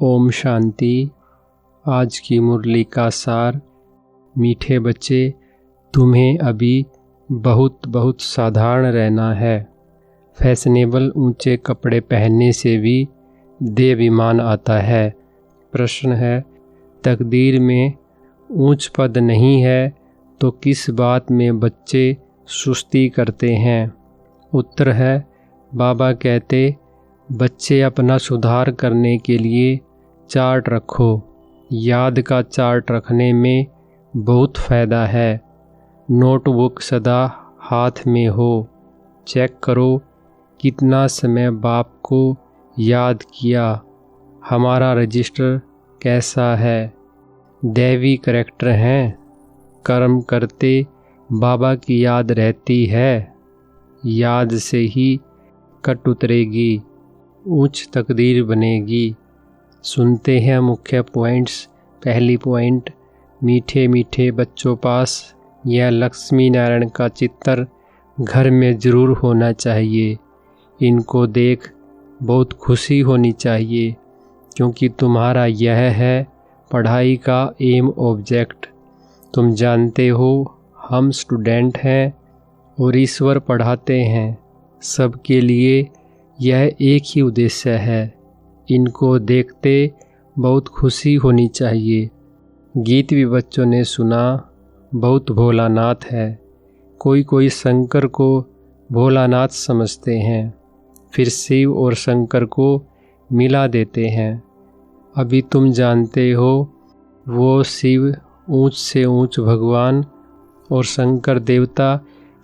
ओम शांति। आज की मुरली का सार। मीठे बच्चे, तुम्हें अभी बहुत बहुत साधारण रहना है। फैशनेबल ऊंचे कपड़े पहनने से भी देवाभिमान आता है। प्रश्न है, तकदीर में ऊंच पद नहीं है तो किस बात में बच्चे सुस्ती करते हैं? उत्तर है, बाबा कहते बच्चे अपना सुधार करने के लिए चार्ट रखो। याद का चार्ट रखने में बहुत फ़ायदा है। नोटबुक सदा हाथ में हो। चेक करो कितना समय बाप को याद किया। हमारा रजिस्टर कैसा है? दैवी करैक्टर हैं। कर्म करते बाबा की याद रहती है। याद से ही कट उतरेगी, उच्च तकदीर बनेगी। सुनते हैं मुख्य पॉइंट्स। पहली पॉइंट, मीठे मीठे बच्चों पास यह लक्ष्मी नारायण का चित्र घर में ज़रूर होना चाहिए। इनको देख बहुत खुशी होनी चाहिए, क्योंकि तुम्हारा यह है पढ़ाई का एम ऑब्जेक्ट। तुम जानते हो हम स्टूडेंट हैं और ईश्वर पढ़ाते हैं। सबके लिए यह एक ही उद्देश्य है। इनको देखते बहुत खुशी होनी चाहिए। गीत भी बच्चों ने सुना, बहुत भोलानाथ है। कोई कोई शंकर को भोलानाथ समझते हैं, फिर शिव और शंकर को मिला देते हैं। अभी तुम जानते हो वो शिव ऊंच से ऊंच भगवान और शंकर देवता,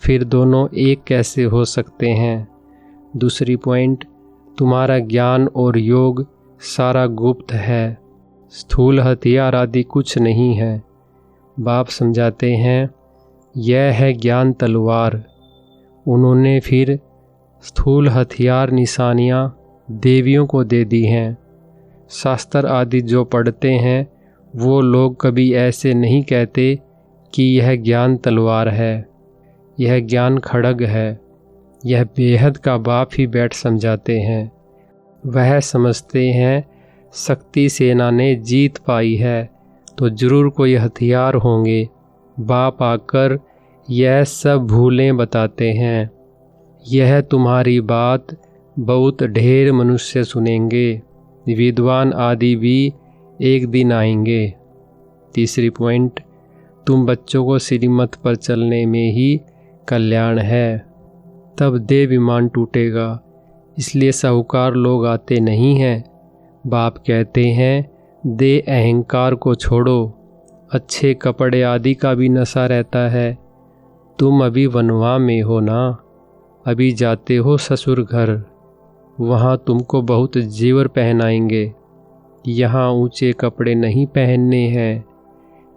फिर दोनों एक कैसे हो सकते हैं? दूसरी पॉइंट, तुम्हारा ज्ञान और योग सारा गुप्त है। स्थूल हथियार आदि कुछ नहीं है। बाप समझाते हैं यह है ज्ञान तलवार। उन्होंने फिर स्थूल हथियार निशानियाँ देवियों को दे दी हैं। शास्त्र आदि जो पढ़ते हैं वो लोग कभी ऐसे नहीं कहते कि यह ज्ञान तलवार है, यह ज्ञान खड्ग है। यह बेहद का बाप ही बैठ समझाते हैं। वह समझते हैं शक्ति सेना ने जीत पाई है तो ज़रूर कोई हथियार होंगे। बाप आकर यह सब भूलें बताते हैं। यह तुम्हारी बात बहुत ढेर मनुष्य सुनेंगे। विद्वान आदि भी एक दिन आएंगे। तीसरी पॉइंट, तुम बच्चों को श्रीमत पर चलने में ही कल्याण है, तब देवाभिमान टूटेगा। इसलिए साहूकार लोग आते नहीं हैं। बाप कहते हैं दे अहंकार को छोड़ो। अच्छे कपड़े आदि का भी नशा रहता है। तुम अभी वनवा में हो ना, अभी जाते हो ससुर घर। वहाँ तुमको बहुत जेवर पहनाएंगे। यहाँ ऊंचे कपड़े नहीं पहनने हैं।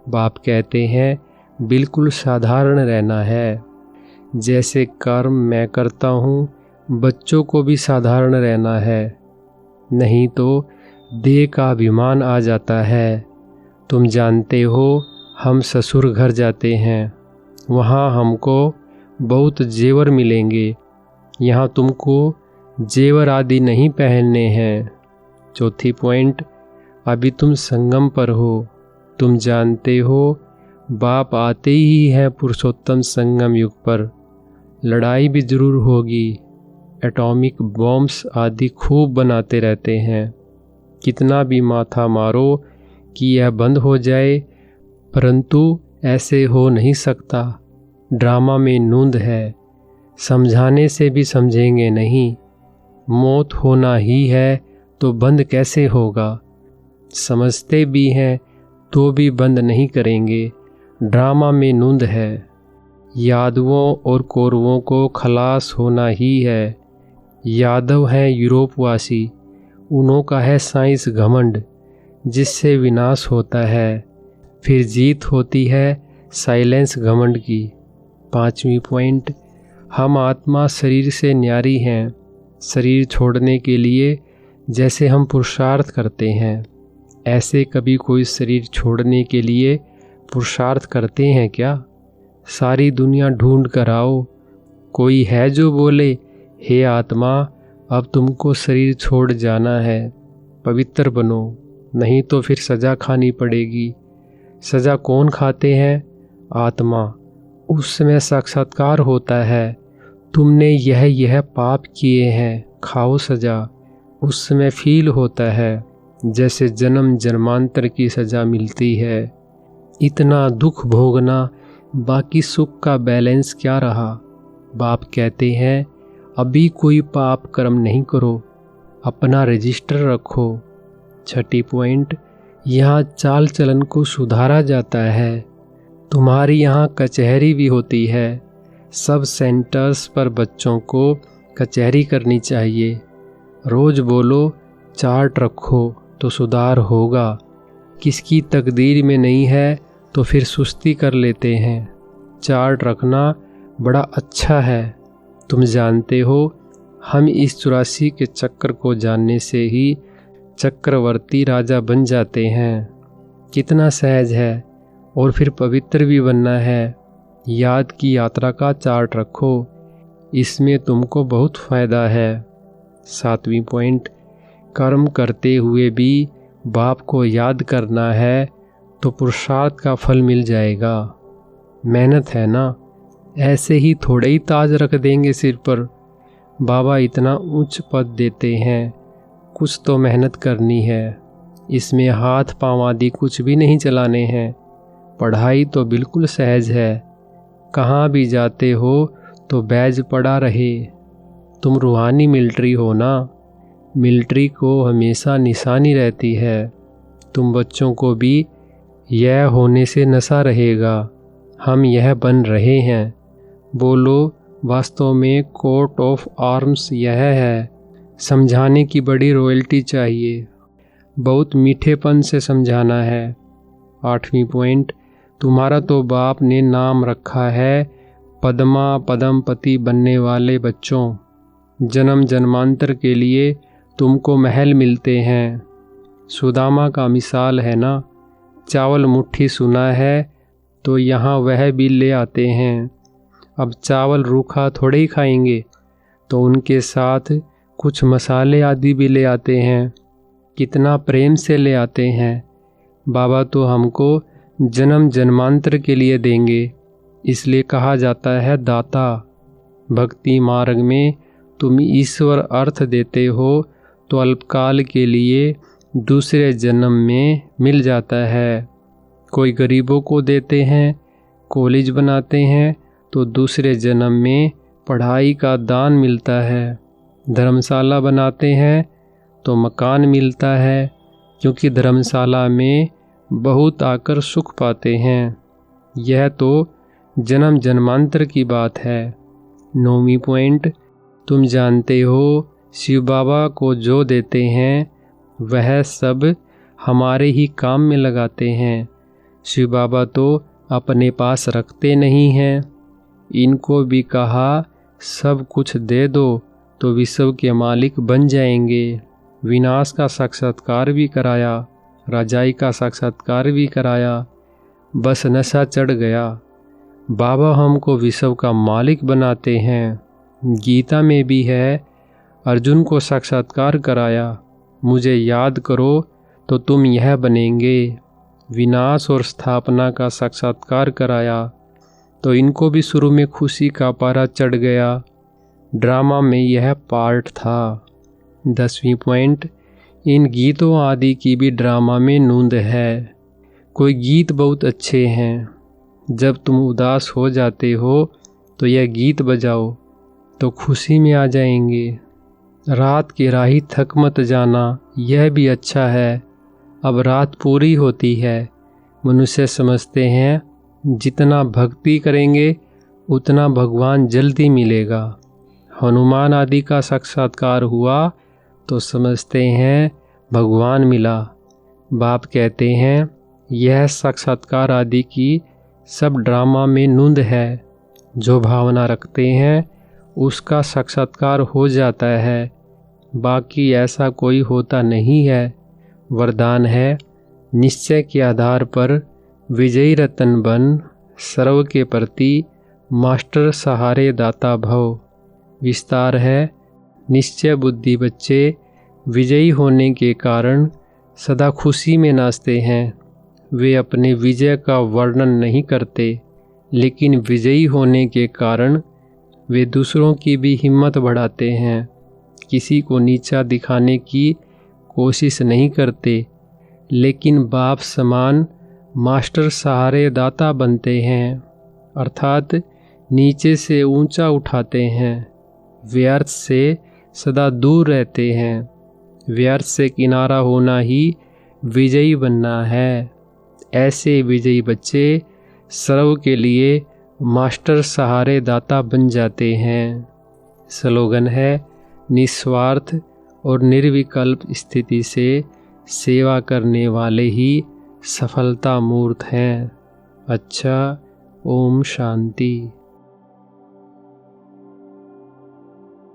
बाप कहते हैं बिल्कुल साधारण रहना है। जैसे कर्म मैं करता हूँ, बच्चों को भी साधारण रहना है, नहीं तो देह का अभिमान आ जाता है। तुम जानते हो हम ससुर घर जाते हैं, वहाँ हमको बहुत जेवर मिलेंगे। यहाँ तुमको जेवर आदि नहीं पहनने हैं। चौथी पॉइंट, अभी तुम संगम पर हो। तुम जानते हो बाप आते ही हैं पुरुषोत्तम संगम युग पर। लड़ाई भी ज़रूर होगी। एटॉमिक बॉम्ब्स आदि खूब बनाते रहते हैं। कितना भी माथा मारो कि यह बंद हो जाए, परंतु ऐसे हो नहीं सकता। ड्रामा में नूंद है। समझाने से भी समझेंगे नहीं। मौत होना ही है तो बंद कैसे होगा? समझते भी हैं तो भी बंद नहीं करेंगे। ड्रामा में नूंद है। यादवों और कौरवों को खलास होना ही है। यादव हैं यूरोपवासी, उन्हों का है साइंस घमंड, जिससे विनाश होता है। फिर जीत होती है साइलेंस घमंड की। पांचवी पॉइंट, हम आत्मा शरीर से न्यारी हैं। शरीर छोड़ने के लिए जैसे हम पुरुषार्थ करते हैं, ऐसे कभी कोई शरीर छोड़ने के लिए पुरुषार्थ करते हैं क्या? सारी दुनिया ढूंढ कर आओ, कोई है जो बोले हे आत्मा अब तुमको शरीर छोड़ जाना है, पवित्र बनो। नहीं तो फिर सज़ा खानी पड़ेगी। सज़ा कौन खाते हैं? आत्मा। उस समय साक्षात्कार होता है, तुमने यह पाप किए हैं, खाओ सज़ा। उस समय फील होता है जैसे जन्म जन्मांतर की सज़ा मिलती है। इतना दुख भोगना, बाकी सुख का बैलेंस क्या रहा? बाप कहते हैं अभी कोई पाप कर्म नहीं करो, अपना रजिस्टर रखो। छठी पॉइंट, यहाँ चाल चलन को सुधारा जाता है। तुम्हारी यहाँ कचहरी भी होती है। सब सेंटर्स पर बच्चों को कचहरी करनी चाहिए। रोज़ बोलो, चार्ट रखो तो सुधार होगा। किसकी तकदीर में नहीं है तो फिर सुस्ती कर लेते हैं। चार्ट रखना बड़ा अच्छा है। तुम जानते हो, हम इस 84 के चक्र को जानने से ही चक्रवर्ती राजा बन जाते हैं। कितना सहज है, और फिर पवित्र भी बनना है। याद की यात्रा का चार्ट रखो, इसमें तुमको बहुत फ़ायदा है। 7वीं पॉइंट, कर्म करते हुए भी बाप को याद करना है तो पुरुषार्थ का फल मिल जाएगा। मेहनत है ना, ऐसे ही थोड़े ही ताज रख देंगे सिर पर। बाबा इतना उच्च पद देते हैं, कुछ तो मेहनत करनी है। इसमें हाथ पाँव आदि कुछ भी नहीं चलाने हैं। पढ़ाई तो बिल्कुल सहज है। कहाँ भी जाते हो तो बैज पड़ा रहे। तुम रूहानी मिलिट्री हो ना, मिलिट्री को हमेशा निशानी रहती है। तुम बच्चों को भी यह होने से नशा रहेगा, हम यह बन रहे हैं। बोलो, वास्तव में कोट ऑफ आर्म्स यह है। समझाने की बड़ी रॉयल्टी चाहिए, बहुत मीठेपन से समझाना है। 8वीं पॉइंट, तुम्हारा तो बाप ने नाम रखा है पद्मा पद्मपति बनने वाले बच्चों। जन्म जन्मांतर के लिए तुमको महल मिलते हैं। सुदामा का मिसाल है ना, चावल मुट्ठी सुना है तो यहाँ वह भी ले आते हैं। अब चावल रूखा थोड़े ही खाएंगे, तो उनके साथ कुछ मसाले आदि भी ले आते हैं। कितना प्रेम से ले आते हैं। बाबा तो हमको जन्म जन्मांतर के लिए देंगे, इसलिए कहा जाता है दाता। भक्ति मार्ग में तुम ईश्वर अर्थ देते हो तो अल्पकाल के लिए दूसरे जन्म में मिल जाता है। कोई गरीबों को देते हैं, कॉलेज बनाते हैं तो दूसरे जन्म में पढ़ाई का दान मिलता है। धर्मशाला बनाते हैं तो मकान मिलता है, क्योंकि धर्मशाला में बहुत आकर सुख पाते हैं। यह तो जन्म जन्मांतर की बात है। 9वीं पॉइंट, तुम जानते हो शिव बाबा को जो देते हैं वह सब हमारे ही काम में लगाते हैं। शिव बाबा तो अपने पास रखते नहीं हैं। इनको भी कहा सब कुछ दे दो तो विश्व के मालिक बन जाएंगे। विनाश का साक्षात्कार भी कराया, राजाई का साक्षात्कार भी कराया, बस नशा चढ़ गया। बाबा हमको विश्व का मालिक बनाते हैं। गीता में भी है, अर्जुन को साक्षात्कार कराया, मुझे याद करो तो तुम यह बनेंगे। विनाश और स्थापना का साक्षात्कार कराया, तो इनको भी शुरू में खुशी का पारा चढ़ गया। ड्रामा में यह पार्ट था। 10वीं पॉइंट, इन गीतों आदि की भी ड्रामा में नूंद है। कोई गीत बहुत अच्छे हैं, जब तुम उदास हो जाते हो तो यह गीत बजाओ तो खुशी में आ जाएंगे। रात की राही थक मत जाना, यह भी अच्छा है। अब रात पूरी होती है। मनुष्य समझते हैं जितना भक्ति करेंगे उतना भगवान जल्दी मिलेगा। हनुमान आदि का साक्षात्कार हुआ तो समझते हैं भगवान मिला। बाप कहते हैं यह साक्षात्कार आदि की सब ड्रामा में नूंद है। जो भावना रखते हैं उसका साक्षात्कार हो जाता है, बाकी ऐसा कोई होता नहीं है। वरदान है, निश्चय के आधार पर विजयी रतन बन, सर्व के प्रति मास्टर सहारे दाता भव। विस्तार है, निश्चय बुद्धि बच्चे विजयी होने के कारण सदा खुशी में नाचते हैं। वे अपने विजय का वर्णन नहीं करते, लेकिन विजयी होने के कारण वे दूसरों की भी हिम्मत बढ़ाते हैं। किसी को नीचा दिखाने की कोशिश नहीं करते, लेकिन बाप समान मास्टर सहारे दाता बनते हैं, अर्थात नीचे से ऊंचा उठाते हैं। व्यर्थ से सदा दूर रहते हैं। व्यर्थ से किनारा होना ही विजयी बनना है। ऐसे विजयी बच्चे सर्व के लिए मास्टर सहारे दाता बन जाते हैं। स्लोगन है, निस्वार्थ और निर्विकल्प स्थिति से सेवा करने वाले ही सफलता मूर्त हैं। अच्छा, ओम शांति।